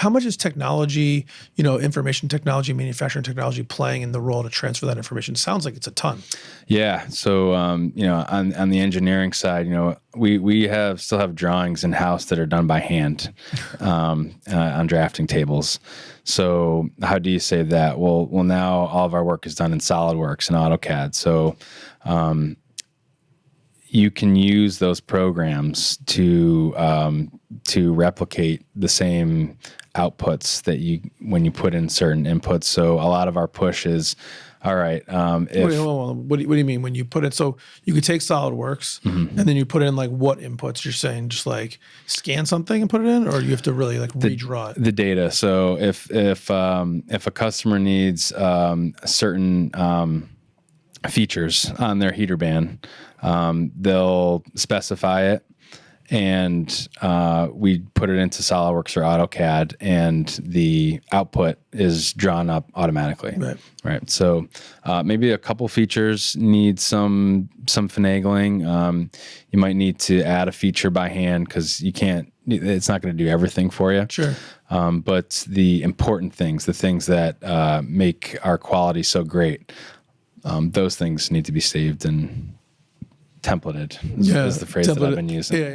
how much is technology, information technology, manufacturing technology playing in the role to transfer that information? Sounds like it's a ton. Yeah. So, on the engineering side, we still have drawings in house that are done by hand, on drafting tables. So how do you save that? Well, now all of our work is done in SolidWorks and AutoCAD. So, you can use those programs to replicate the same outputs when you put in certain inputs. So a lot of our push is, all right. Wait, hold on. What do you mean when you put it? So you could take SolidWorks and then you put in like what inputs? You're saying just like scan something and put it in, or you have to really like redraw it? The data. So if a customer needs certain features on their heater band, they'll specify it, and we put it into SolidWorks or AutoCAD, and the output is drawn up automatically. Right. So maybe a couple features need some finagling. You might need to add a feature by hand because it's not going to do everything for you. Sure. But the important things, the things that make our quality so great, those things need to be saved and templated is the phrase that I've been using. Yeah.